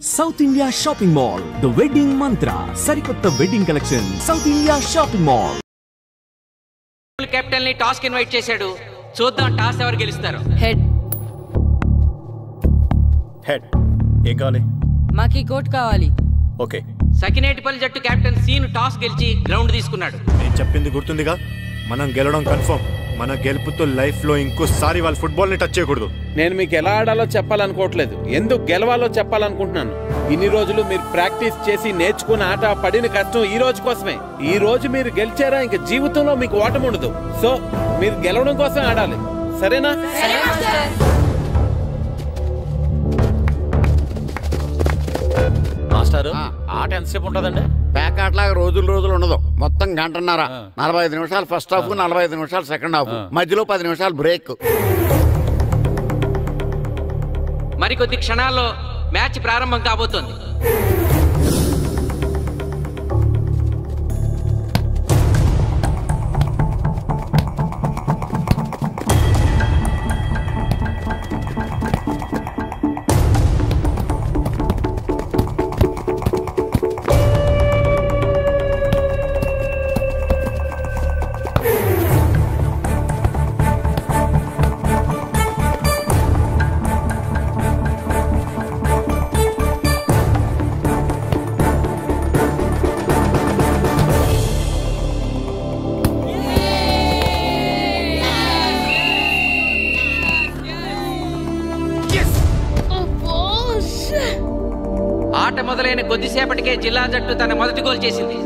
South India Shopping Mall, The Wedding Mantra, Sarikotta Wedding Collection, South India Shopping Mall. Captain ని toss కి invite చేశాడు. చూద్దాం toss ఎవరు గెలుస్తారు. హెడ్ ఏం కావాలి? మాకి కోట్ కావాలి. ఓకే. సకినేటిపల్లి జట్టు కెప్టెన్ సీను టాస్ గెలిచి గ్రౌండ్ తీసుకున్నాడు. నేను చెప్పింది గుర్తుందిగా, మనం గెలవడం కన్ఫర్మ్. మన గెలుపుతో లైఫ్ లో ఇంకోసారి వాళ్ళ ఫుట్బాల్ ని టచ్ చేయకూడదు. నేను మీకు ఎలా ఆడాలో చెప్పాలనుకోవట్లేదు, ఎందుకు గెలవాలో చెప్పాలనుకుంటున్నాను. ఇన్ని రోజులు మీరు ప్రాక్టీస్ చేసి నేర్చుకున్న ఆట పడిన కష్టం ఈ రోజు కోసమే. ఈ రోజు మీరు గెలిచారా ఇంక జీవితంలో మీకు ఓటమి ఉండదు. సో మీరు గెలవడం కోసం ఆడాలి, సరేనా? మాస్టర్, ఆట ఎంతసేపు ఉంటుందండి? ప్యాక్ ఆటలాగా రోజులు ఉండదు, మొత్తం గంటన్నర. 45 నిమిషాలు ఫస్ట్ హాఫ్, 45 నిమిషాలు సెకండ్ హాఫ్, మధ్యలో 10 నిమిషాలు బ్రేక్. మరికొద్ది క్షణాల్లో మ్యాచ్ ప్రారంభం కాబోతోంది. ఆట మొదలైన కొద్దిసేపటికే జిల్లా జట్టు తన మొదటి గోల్ చేసింది.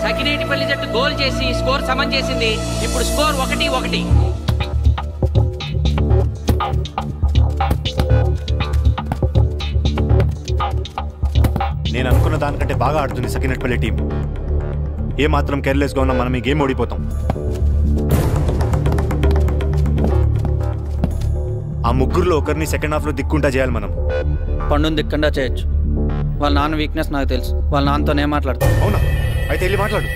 సకినేటిపల్లి జట్టు గోల్ చేసి స్కోర్ సమం చేసింది. ఇప్పుడు స్కోర్ 1-1. నేను అనుకున్న దానికంటే బాగా ఆడుతుంది సకినేటిపల్లి టీం. ఏ మాత్రం కేర్లెస్ గా ఉన్నా మనం ఈ గేమ్ ఓడిపోతాం. ఆ ముగ్గురులో ఒకరిని సెకండ్ హాఫ్ లో దిక్కుంటా చేయాలి మనం. పండుని దిక్కుండా చేయొచ్చు. వాళ్ళ నాన్న వీక్నెస్ నాకు తెలుసు. వాళ్ళ నాన్నతో నేను మాట్లాడతాను. అవునా? అయితే వెళ్ళి మాట్లాడు.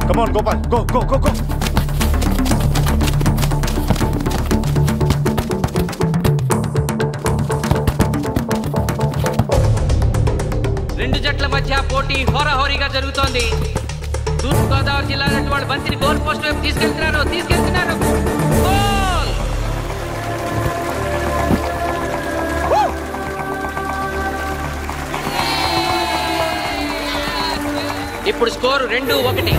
Come on, Gopal. Go. రెండు జట్ల మధ్య పోటీ హోరాహోరీగా జరుగుతోంది. తూర్పు గోదావరి జిల్లా జట్టు వాళ్ళు బంతిని గోల్ పోస్ట్ వైపు తీసుకెళ్తున్నారు. గోల్! ఇప్పుడు స్కోరు 2-1.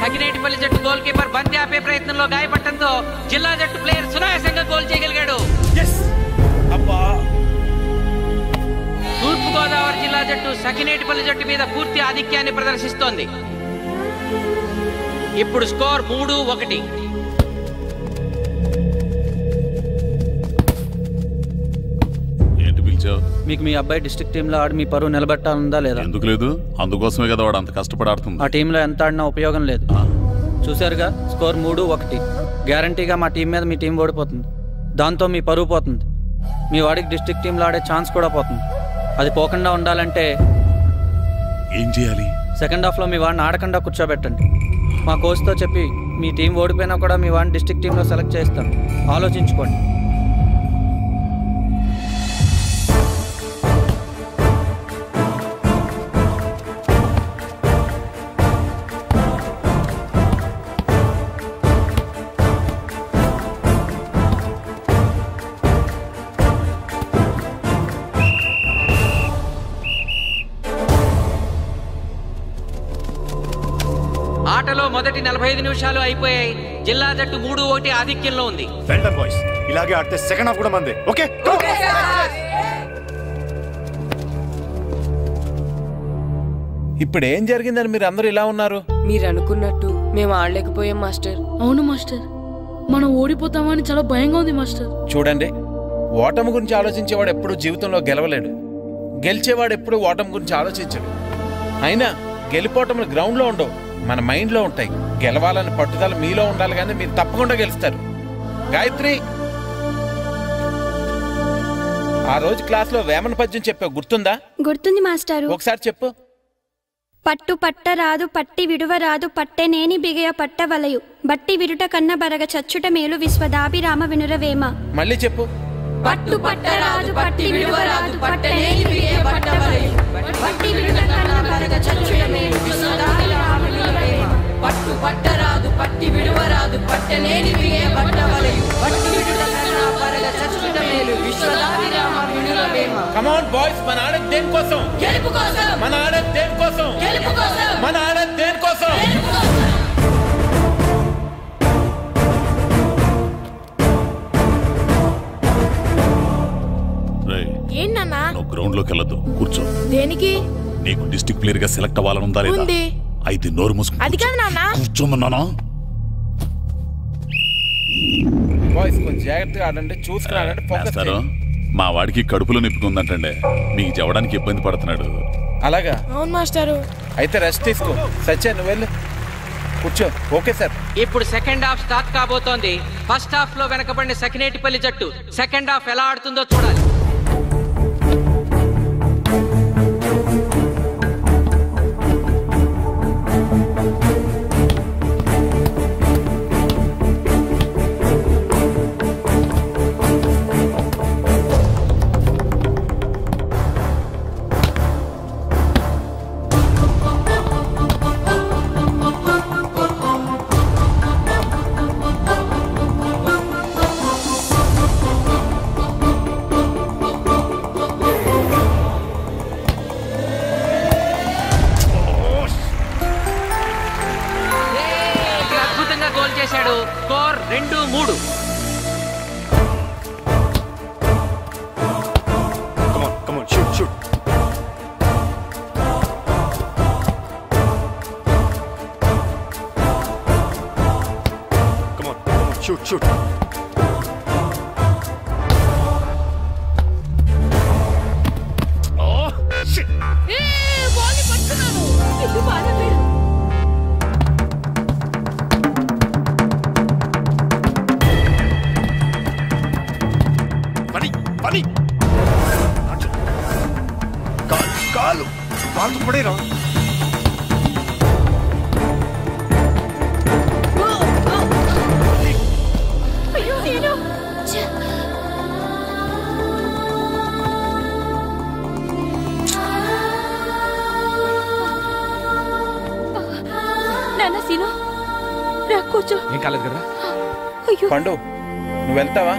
సకినేటిపల్లి జట్టు గోల్ కీపర్ బంతి ఆపే ప్రయత్నంలో గాయపడటంతో జిల్లా జట్టు ప్లేయర్ సునాయాసంగా గోల్ చేయగలిగాడు. తూర్పు గోదావరి జిల్లా జట్టు సకినేటిపల్లి జట్టు మీద పూర్తి ఆధిక్యాన్ని ప్రదర్శిస్తోంది. ఇప్పుడు స్కోర్ 3-1. మీకు మీ అబ్బాయి డిస్ట్రిక్ట్ టీంలో ఆడి మీ పరువు నిలబెట్టాలందా లేదా? ఎందుకు లేదు, అందుకోసమే కదా వాడు అంత కష్టపడి ఆడుతుంది. ఆ టీంలో ఎంత ఆడినా ఉపయోగం లేదు. చూశారుగా, స్కోర్ 3-1. గ్యారంటీగా మా టీం మీద మీ టీం ఓడిపోతుంది. దాంతో మీ పరువు పోతుంది. మీ వాడికి డిస్ట్రిక్ట్ టీంలో ఆడే ఛాన్స్ కూడా పోతుంది. అది పోకుండా ఉండాలంటే ఏం చేయాలి? సెకండ్ హాఫ్లో మీ వాడిని ఆడకుండా కూర్చోబెట్టండి. మా కోచ్తో చెప్పి మీ టీం ఓడిపోయినా కూడా మీ వాడిని డిస్ట్రిక్ట్ టీంలో సెలెక్ట్ చేస్తాం. ఆలోచించుకోండి. ఆటలో మొదటి 45 నిమిషాలు అయిపోయాయి. జిల్లా జట్టు 3-1 ఆధిక్యంలో ఉంది. వెల్డన్ బాయ్స్, ఇలాగే ఆడితే సెకండ్ హాఫ్ కూడా మందే. ఓకే ఇప్పుడు ఏం జరిగిందని మీరు అందరూ ఇలా ఉన్నారు? మీరు అనుకున్నట్టు మేము ఆడలేకపోయాం మాస్టర్. అవును మాస్టర్, మనం ఓడిపోతామని చాలా భయంగా ఉంది మాస్టర్. చూడండి, ఓటమి గురించి ఆలోచించేవాడు ఎప్పుడు జీవితంలో గెలవలేడు. గెలిచేవాడు ఎప్పుడు ఓటమి గురించి ఆలోచించడు. అయినా గెలిపోవటములు గ్రౌండ్లో ఉండవు, మన మైండ్లో ఉంటాయి. గెలవాలని పట్టుదల మీలో ఉండాలి, కానీ మీరు తప్పకుండా గెలుస్తారు. గాయత్రి, ఆ రోజు క్లాస్లో వేమన పద్యం చెప్పావు, గుర్తుందా? గుర్తుంది మాస్టారు. ఒకసారి చెప్పు. పట్టు పట్టరాదు పట్టి విడువరాదు పట్టెనేని బిగయ పట్టవలయు బట్టి విరుట కన్న బరగ చచ్చుట మేలు విశ్వదాభిరామ వినురవేమ. మళ్ళీ చెప్పు. పట్టు పట్టరాదు పట్టి విడువరాదు పట్టనేని బిగయ పట్టవలయు బట్టి విరుట కన్న బరగ చచ్చుట మేలు విశ్వదాభిరామ వినురవేమ. పట్టు పట్టరాదు పట్టి విడువరాదు పట్టనేని బిగయ పట్టవలయు బట్టి విరుట కన్న బరగ చచ్చుట మేలు విశ్వదాభిరామ వినురవేమ. కమ్ ఆన్ బాయ్స్, మన ఆడేది దేనికోసం? గెలుపు కోసం. మన ఆడేది దేనికోసం? గెలుపు కోసం. మన ఆడేది దేనికోసం? ఏంటన్నా? నువ్వు గ్రౌండ్ లోకి వెళ్ళొద్దు, కూర్చో. దేనికి? నీకు డిస్ట్రిక్ట్ ప్లేయర్ గా సెలెక్ట్ అవ్వాలనుందా లేదా? ఉంది. అయితే నోరు మూసుకుని అది కాదు నాన్న. కూర్చోమన్నానా? బాయ్స్ కొంచెం జాగ్రత్తగా ఆడండి, చూసుకుని ఆడండి, ఫోకస్ చేయండి. మా వాడికి కడుపులో నొప్పి ఉందంటండి, మీకు చెప్పడానికి ఇబ్బంది పడుతున్నాడు. అలాగా? అవును మాస్టారు. అయితే రెస్ట్ తీసుకో. సత్య, నువ్వు వెళ్ళు, కూర్చో. Okay sir. ఇప్పుడు సెకండ్ హాఫ్ స్టార్ట్ కాబోతోంది. ఫస్ట్ హాఫ్ లో వెనకబడిన సకినేటిపల్లి జట్టు సెకండ్ హాఫ్ ఎలా ఆడుతుందో చూడాలి. Score 2-3. Come on, shoot. Come on, shoot. Oh, shit. బాల్ని పట్టుకున్నాను. ఇది బాధపడు. పని కాలు పడేరా. అయ్యో నేను నాన్న సీను రా కూర్చో. ఏం కాలేదు కదా? అయ్యో పండు, నువ్వు వెళ్తావా?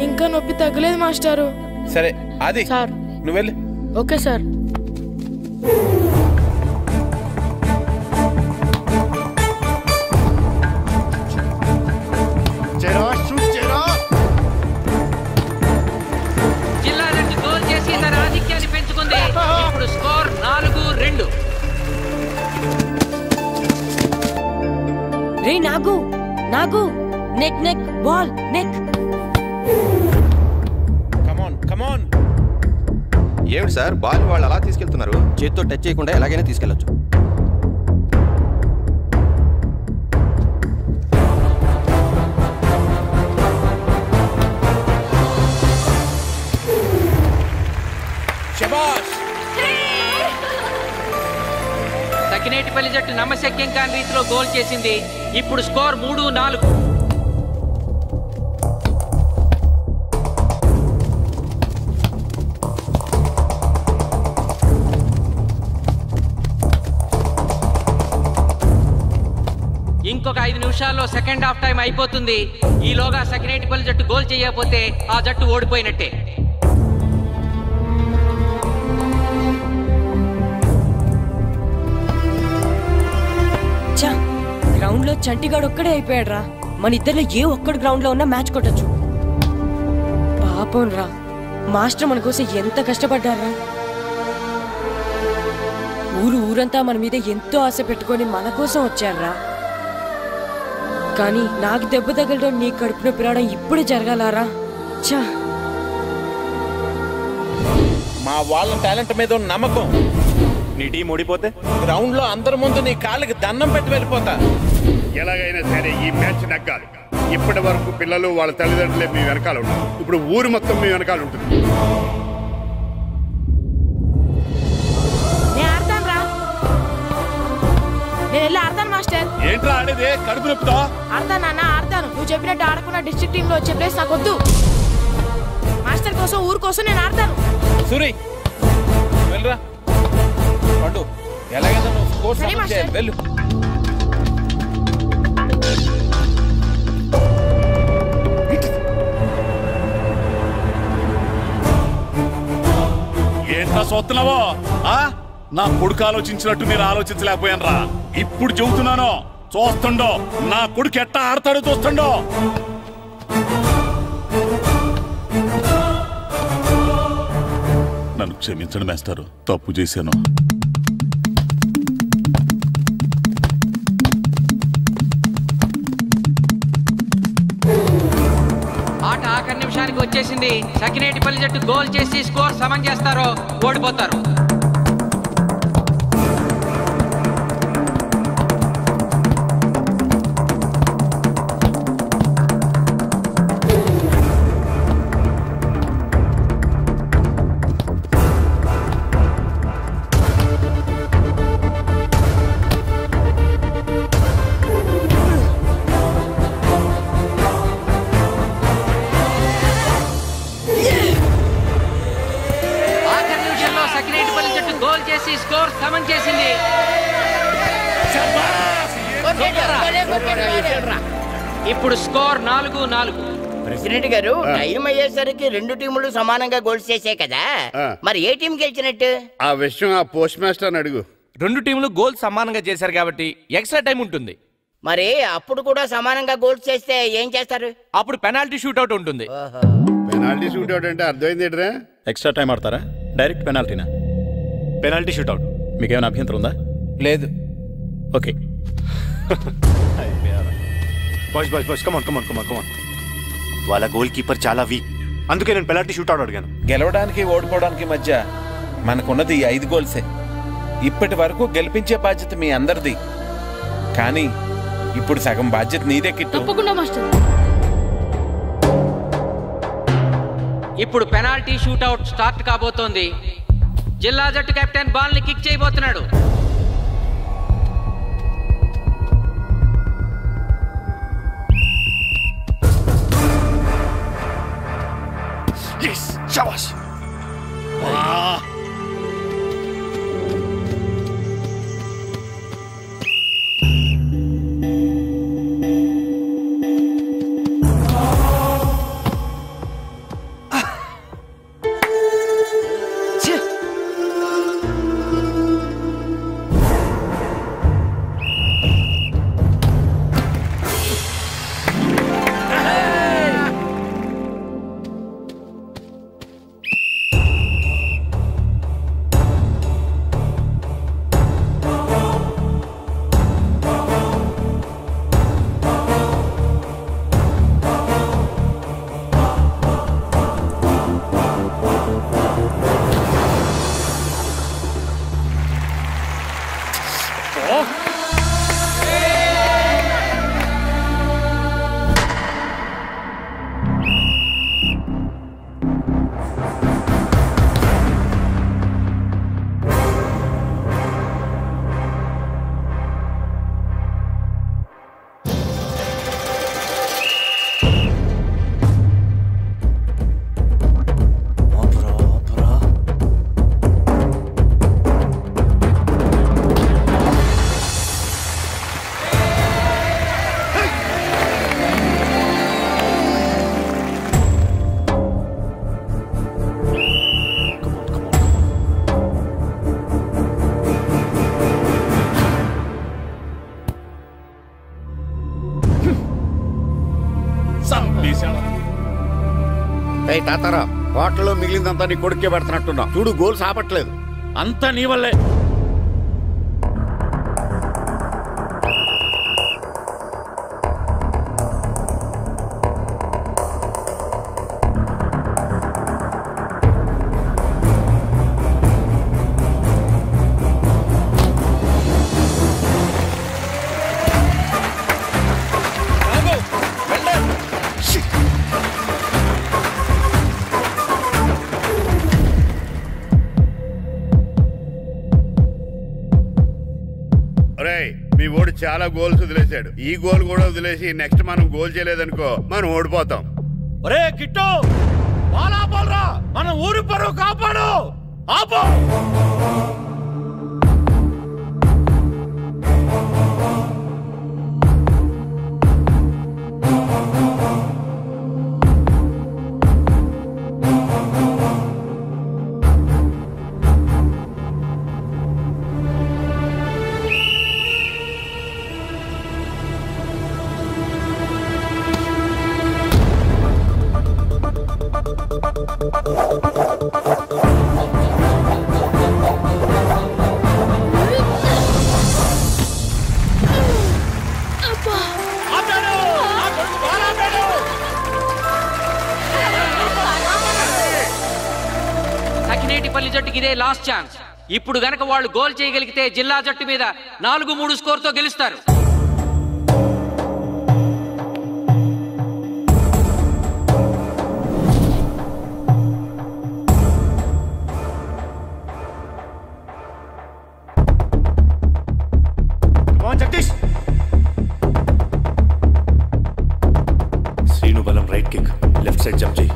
ఇంకా నొప్పి తగ్గలేదు మాస్టారు. సరే, అది సార్ నువ్వు వెళ్ళు. Okay sir. జిల్లా జట్టు గోల్ చేసి తన ఆధిక్యాన్ని పెంచుకుంది. ఇప్పుడు స్కోర్ 4-2. రే నాగు నెక్ బాల్ నెక్. కమాన్. ఏమిటి సార్, బాల్ వాళ్ళు అలా తీసుకెళ్తున్నారు? చేతితో టచ్ చేయకుండా ఎలాగైనా తీసుకెళ్లొచ్చు. సకినేటిపల్లి జట్టు నమ్మశక్యం కాని రీతిలో గోల్ చేసింది. ఇప్పుడు స్కోర్ 3-4. ఇంకొక 5 నిమిషాల్లో సెకండ్ హాఫ్ టైం అయిపోతుంది. ఈలోగా సకినేటిపల్లి జట్టు గోల్ చేయకపోతే ఆ జట్టు ఓడిపోయినట్టే. గ్రౌండ్ లో చంటిగాడు ఒక్కడే అయిపోయాడు రా. మన ఇద్దరిలో ఏ ఒక్కడు గ్రౌండ్ లో ఉన్నా మ్యాచ్ కొట్టచ్చు. పాపం రా, మాస్టర్ మన కోసం ఎంత కష్టపడ్డారా. ఊరంతా మన మీద ఎంతో ఆశ పెట్టుకొని మన కోసం వచ్చారా. కానీ నాకు దెబ్బ తగలడం, నీ కడుపున పిలవడం ఇప్పుడే జరగాలారా. చా, మా వాళ్ళ టాలెంట్ మీద ఉన్న నమ్మకం. నీ టీం ఓడిపోతే గ్రౌండ్ లో అందరి ముందు నీ కాళ్ళకి దండం పెట్టి వెళ్ళిపోతా. ఎలాగైనా సరే ఈ మ్యాచ్ నగ్గాలి. ఇప్పటి వరకు పిల్లలు వాళ్ళ తల్లిదండ్రులే మీ వెనకాల ఉంటారు. ఇప్పుడు ఊరు మొత్తం మీ వెనకాల ఉంటుంది. నేను వెళ్ళి ఆడతాను మాస్టర్. ఏంట్రా ఆడేది? కడుపు నొప్పుతా? ఆడతాను నాన్న, ఆడతాను. నువ్వు చెప్పినట్టు ఆడకున్న డిస్ట్రిక్ట్ టీమ్ లో వచ్చే ప్లేస్ నాకు వద్దు. మాస్టర్ కోసం, ఊరు కోసం నేను ఆడతాను. సూరి వెళ్ళరా పండు. ఎలాగైనా నువ్వు స్కోర్ చేయాలి. వెళ్ళు. ఏంట్రా చూస్తున్నావో? నా కొడుకు ఆలోచించినట్టు మీరు ఆలోచించలేకపోయాను రా. ఇప్పుడు చెబుతున్నాను, చూస్తుండో నా కొడుకు ఎట్టా ఆడతాడో చూస్తుండో. నన్ను క్షమించండి మేస్టారు, తప్పు చేశాను. ఆట ఆఖరి నిమిషానికి వచ్చేసింది. సకినేటిపల్లి జట్టు గోల్ చేసి స్కోర్ సమం చేస్తారో ఓడిపోతారు. స్కోర్ సమం చేసింది. ఇప్పుడు స్కోర్ 4-4. ప్రెసిడెంట్ గారు, టైం అయ్యేసరికి 2 టీములు సమానంగా గోల్స్ చేసే కదా, మరి ఏ టీం గెలిచినట్టు? ఆ విషయం ఆ పోస్ట్ మాస్టర్ అడుగు. 2 టీములు గోల్ సమానంగా చేశారు కాబట్టి ఎక్స్ట్రా టైం ఉంటుంది. మరి అప్పుడు కూడా సమానంగా గోల్స్ చేస్తే ఏం చేస్తారు? అప్పుడు పెనాల్టీ షూట్అవుట్ ఉంటుంది. పెనాల్టీ షూట్అవుట్ అంటే అర్థమైంది ఏంట్రా? ఎక్స్ట్రా టైం ఆడతారా, డైరెక్ట్ పెనాల్టీనా? Penalty shootout. మీకేమైనా అభ్యంతరం ఉందా? లేదు. ఓకే. Boys come on. వాళ్ళ గోల్ కీపర్ చాలా వీక్, అందుకే నేను పెనాల్టీ షూట్అవుట్ అడిగాను. గెలవడానికి ఓడిపోవడానికి మధ్య మనకున్నది 5 గోల్సే. ఇప్పటి వరకు గెలిపించే బాధ్యత మీ అందరిది. కానీ ఇప్పుడు సగం బాధ్యత నీదే కిట్టు. తప్పకుండా మాస్టర్. ఇప్పుడు పెనాల్టీ షూట్అవుట్ స్టార్ట్ కాబోతోంది. జిల్లా జట్టు కెప్టెన్ బాల్ ని కిక్ చేయబోతున్నాడు. తాతారా హోటల్లో మిగిలిందంతా నీ కొడుకే పెడుతున్నట్టున్నావు. చూడు గోల్స్ ఆపట్లేదు. అంతా నీ వల్లే. మీ ఓడి చాలా గోల్స్ వదిలేశాడు. ఈ గోల్ కూడా వదిలేసి నెక్స్ట్ మనం గోల్ చేయలేదనుకో మనం ఓడిపోతాం. ఒరే కిట్టు, బాల్ ఆపాలరా, మన ఊరి పరువు కాపాడు. ఆపో. సకినేటిపల్లి జట్టుకి ఇదే లాస్ట్ ఛాన్స్. ఇప్పుడు గనక వాళ్ళు గోల్ చేయగలిగితే జిల్లా జట్టు మీద 4-3 స్కోర్ తో గెలుస్తారు. శ్రీను బలం right kick, left side jump చేయి.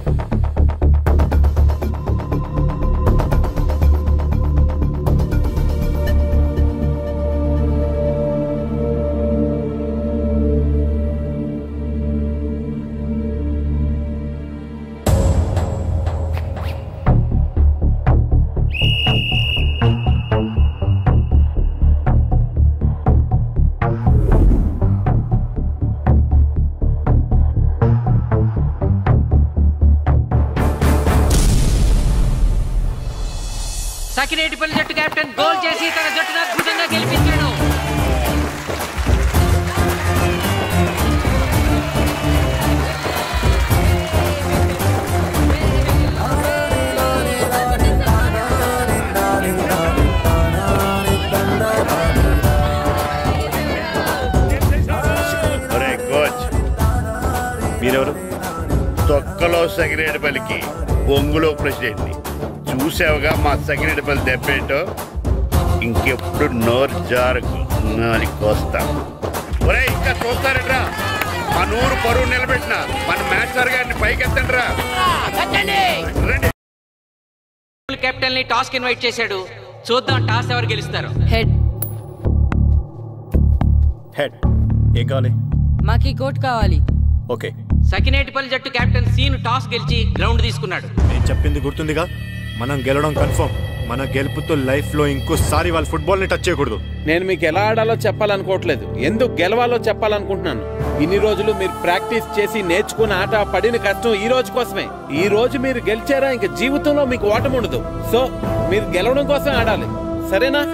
సకినేటిపల్లి జట్టు కెప్టెన్ గోల్ చేసి తన జట్టును అద్భుతంగా గెలిపించాడు. మీరెవరు? తొక్కలో సకినేటిపల్లికి బొంగులో ప్రెసిడెంట్ని. చూసావుగా మా సకినేటిపల్లి దెబ్బేంటో. ఇంకెప్పుడు నోరు జారకు కోస్తా. ఒరే ఇంకా చూస్తారంట్రా, మన ఊరు పరువు నిలబెట్టిన మన మాస్టర్ గారిని పైకెత్తండ్రా. కెప్టెన్ ని టాస్ కి ఇన్వైట్ చేశాడు. చూద్దాం టాస్ ఎవరు గెలుస్తారు. హెడ్. హెడ్. ఏం కావాలి? మాకి కోట్ కావాలి. ఓకే. సకినేటిపల్లి జట్టు కెప్టెన్ సీను టాస్ గెలిచి గ్రౌండ్ తీసుకున్నాడు. నేను చెప్పింది గుర్తుందిగా, మనం గెలవడం కన్ఫర్మ్. మన గెలుపుతో లైఫ్ లో ఇంకోసారి వాళ్ళ ఫుట్బాల్ ని టచ్ చేయకూడదు. నేను మీకు ఎలా ఆడాలో చెప్పాలనుకోవట్లేదు, ఎందుకు గెలవాలో చెప్పాలనుకుంటున్నాను. ఇన్ని రోజులు మీరు ప్రాక్టీస్ చేసి నేర్చుకున్న ఆట పడిన కష్టం ఈ రోజు కోసమే. ఈ రోజు మీరు గెలిచారా ఇంక జీవితంలో మీకు ఓటమి ఉండదు. సో మీరు గెలవడం కోసం ఆడాలి, సరేనా?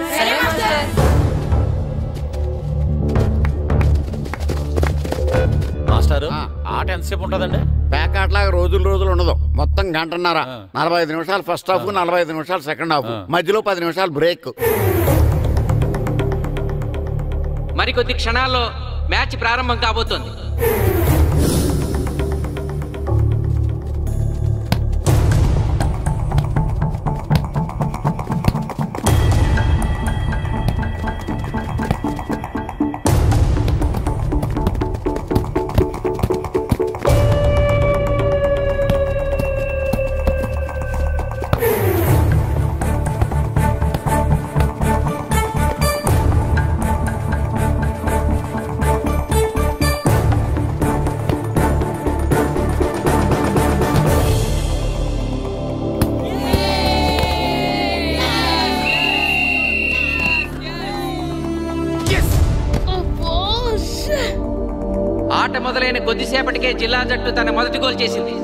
మాస్టారు, ఆట ఎంతసేపు ఉంటుందండి? పేకాట్లాగా రోజులు ఉండదు. మొత్తం గంటన్నర. 45 నిమిషాలు ఫస్ట్ హాఫ్, 45 నిమిషాలు సెకండ్ హాఫ్, మధ్యలో 10 నిమిషాలు బ్రేక్. మరికొద్ది క్షణాల్లో మ్యాచ్ ప్రారంభం కాబోతోంది. ఆట మొదలైన కొద్దిసేపటికే జిల్లా జట్టు తన మొదటి గోల్ చేసింది.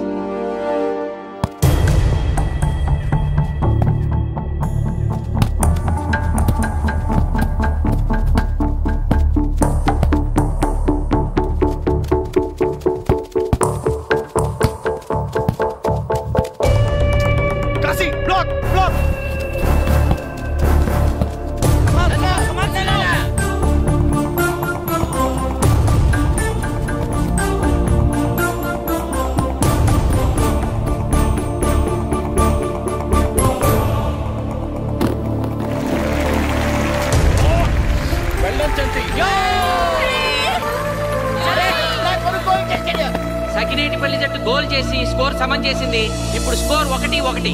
సకినేటిపల్లి జట్టు గోల్ చేసి స్కోర్ సమం చేసింది. ఇప్పుడు స్కోర్ 1-1.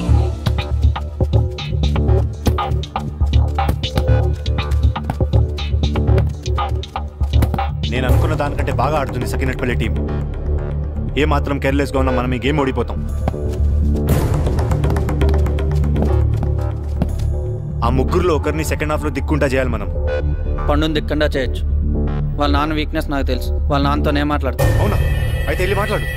నేను అనుకున్న దానికంటే బాగా ఆడుతుంది సకినేటిపల్లి టీం. ఏ మాత్రం కేర్లెస్గా ఉన్నా మనం ఈ గేమ్ ఓడిపోతాం. ఆ ముగ్గురులో ఒకరిని సెకండ్ హాఫ్లో దిక్కుంటా చేయాలి మనం. పండుని దిక్కుండా చేయొచ్చు. వాళ్ళ నాన్న వీక్నెస్ నాకు తెలుసు. వాళ్ళ నాన్నతోనే మాట్లాడతాను. అవునా? అయితే వెళ్ళి మాట్లాడు.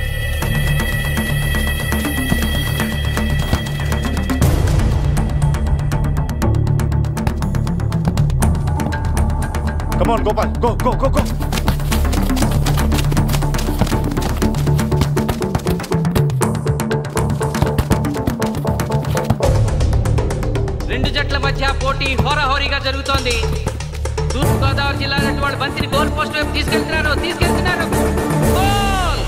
Come on, Gopal. Go, go, go, go. రెండు జట్ల మధ్య పోటీ హోరాహోరీగా జరుగుతోంది. తూర్పుగోదావరి జిల్లా జట్టు వాళ్ళు బంతిని గోల్ పోస్ట్ వైపు తీసుకెళ్తున్నారు. గోల్!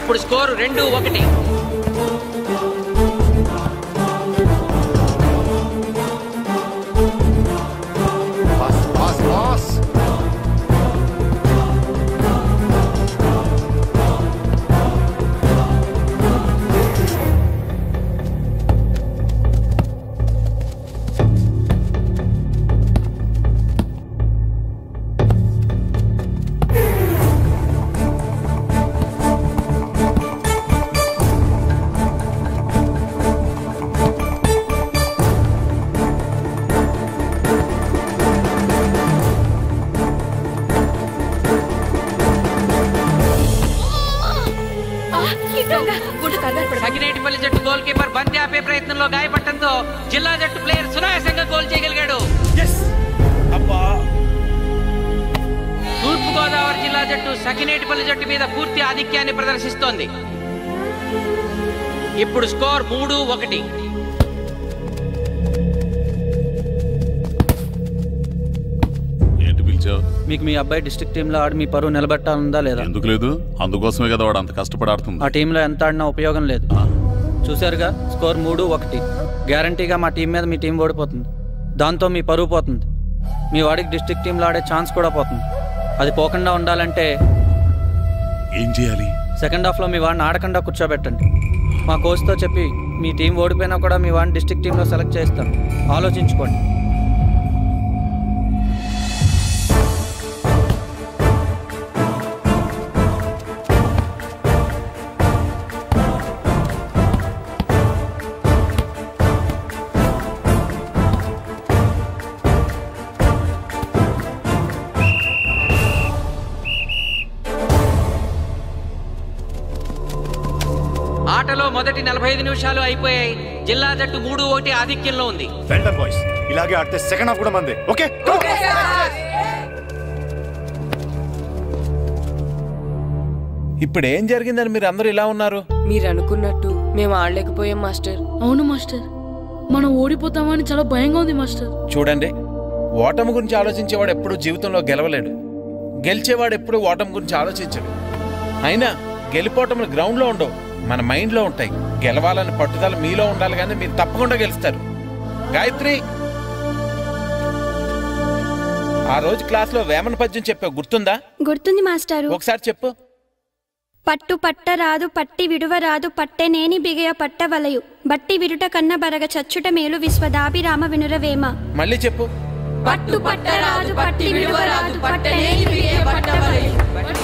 ఇప్పుడు స్కోరు 2-1. సకినేటిపల్లి జట్టు గోల్ కీపర్ బంతి ఆపే ప్రయత్నంలో గాయపడటంతో జిల్లా జట్టు ప్లేయర్ సునాయాసంగా గోల్ చేయగలిగాడు. తూర్పుగోదావరి జిల్లా జట్టు సకినేటిపల్లి జట్టు మీద పూర్తి ఆధిక్యాన్ని ప్రదర్శిస్తోంది. ఇప్పుడు స్కోర్ 3-1. మీకు మీ అబ్బాయి డిస్ట్రిక్ట్ టీంలో ఆడి మీ పరువు నిలబెట్టాలందా లేదా? ఎందుకు లేదు? అందుకోసమే కదా వాడు అంత కష్టపడి ఆడుతుంది. ఆ టీంలో ఎంత ఆడినా ఉపయోగం లేదు. చూసారుగా, స్కోర్ 3-1. గ్యారంటీగా మా టీం మీద మీ టీం ఓడిపోతుంది. దాంతో మీ పరువు పోతుంది. మీ వాడికి డిస్ట్రిక్ట్ టీంలో ఆడే ఛాన్స్ కూడా పోతుంది. అది పోకుండా ఉండాలంటే ఏం చేయాలి? సెకండ్ హాఫ్లో మీ వాడిని ఆడకుండా కూర్చోబెట్టండి. మా కోచ్తో చెప్పి మీ టీం ఓడిపోయినా కూడా మీ వాడిని డిస్ట్రిక్ట్ టీంలో సెలెక్ట్ చేస్తాం. ఆలోచించుకోండి. ఆటలో మొదటి 45 నిమిషాలు అయిపోయాయి. జిల్లా జట్టు 3-1 ఆధిక్యంలో ఉంది. వెల్డన్ బాయ్స్, ఇలాగే ఆడితే సెకండ్ హాఫ్ కూడా మందే. ఓకే? ఇప్పుడు ఏం జరిగిందని మీరు అందరూ ఇలా ఉన్నారు? మీరు అనుకున్నట్టు మేము ఆడలేకపోయాం మాస్టర్. అవును మాస్టర్, మనం ఓడిపోతామని చాలా భయంగా ఉంది మాస్టర్. చూడండి, ఓటమి గురించి ఆలోచించేవాడు ఎప్పుడు జీవితంలో గెలవలేడు. గెలిచేవాడు ఎప్పుడు ఓటమి గురించి ఆలోచించడు. అయినా గెలిపోవటములు గ్రౌండ్లో ఉండవు, మన మైండ్లో ఉంటాయి. గెలవాలని పట్టుదల మీలో ఉండాలి, కానీ మీరు తప్పకుండా గెలుస్తారు. గాయత్రి, ఆ రోజు క్లాస్లో వేమన పద్యం చెప్పావు, గుర్తుందా? గుర్తుంది మాస్టారు. ఒకసారి చెప్పు. పట్టు పట్టరాదు పట్టి విడువరాదు పట్టెనేని బిగయ పట్టవలయు బట్టి విరుట కన్న బరగ చచ్చుట మేలు విశ్వదాభిరామ వినురవేమ. మళ్ళీ చెప్పు. పట్టు పట్టరాదు పట్టి విడువరాదు పట్టెనేని బిగయ పట్టవలయు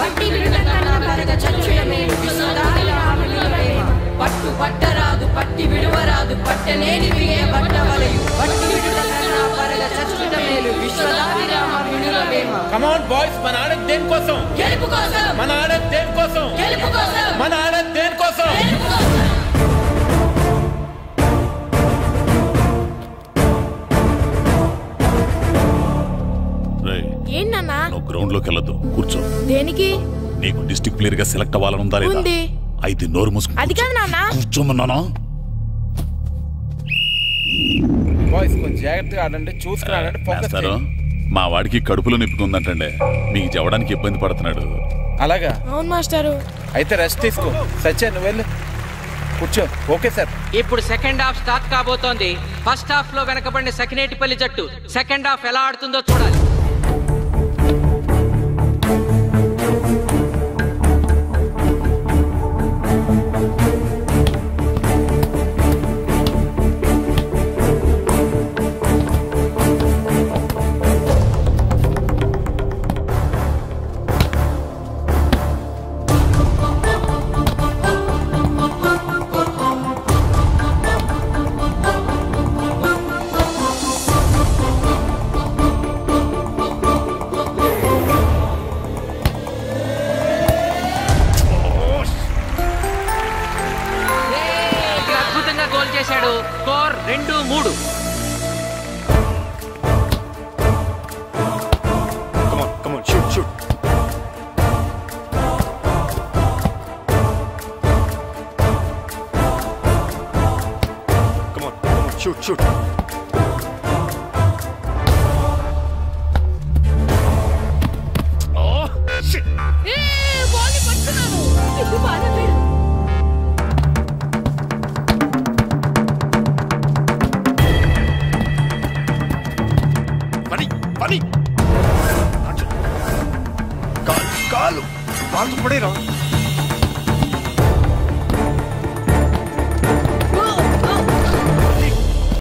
బట్టి విరుట కన్న బరగ చచ్చుట మేలు విశ్వదాభిరామ వినురవేమ. పట్టు పట్టరాదు పట్టి విడువరాదు పట్టనేని బిగే పట్టవలయు పట్టి విడుట కన్నా పరగ చచ్చుట మేలు విశ్వదాభిరామ వినురవేమ. కమ్ ఆన్ బాయ్స్, మన ఆడేది దేనికోసం? గెలుపు కోసం. మన ఆడేది దేనికోసం? గెలుపు కోసం. మన ఆడేది దేనికోసం? గెలుపు కోసం. ఏంటన్నా? నువ్వు గ్రౌండ్ లోకి వెళ్ళదు, కూర్చో. దేనికి? నీకు డిస్ట్రిక్ట్ ప్లేయర్ గా సెలెక్ట్ అవ్వాలని ఉందా లేదా? ఉంది. అయితే నోరు మూసుకు అది కాదు నాన్న. కూర్చోమన్నానా? బాయ్స్ కొంచెం జాగ్రత్తగా ఆడండి, చూసుకుని ఆడండి, ఫోకస్ మాస్టారు, మా వాడికి కడుపులో నొప్పికుందంటండి, మీకు చెప్పడానికి ఇబ్బంది పడుతున్నాడు. అలాగా? అవును మాస్టారు. అయితే రెస్ట్ తీసుకో. సత్య నువ్వు వెళ్ళు, కూర్చో. Okay sir. ఇప్పుడు సెకండ్ హాఫ్ స్టార్ట్ కాబోతోంది. ఫస్ట్ హాఫ్ లో వెనకబడిన సకినేటిపల్లి జట్టు సెకండ్ హాఫ్ ఎలా ఆడుతుందో చూడాలి. చేశాడు. Score 2-3. Come on, shoot. Come on, shoot. Oh, shit. Ball పట్టుకున్నాను. ఇది బాగా వేడు. కాలు పడేరా.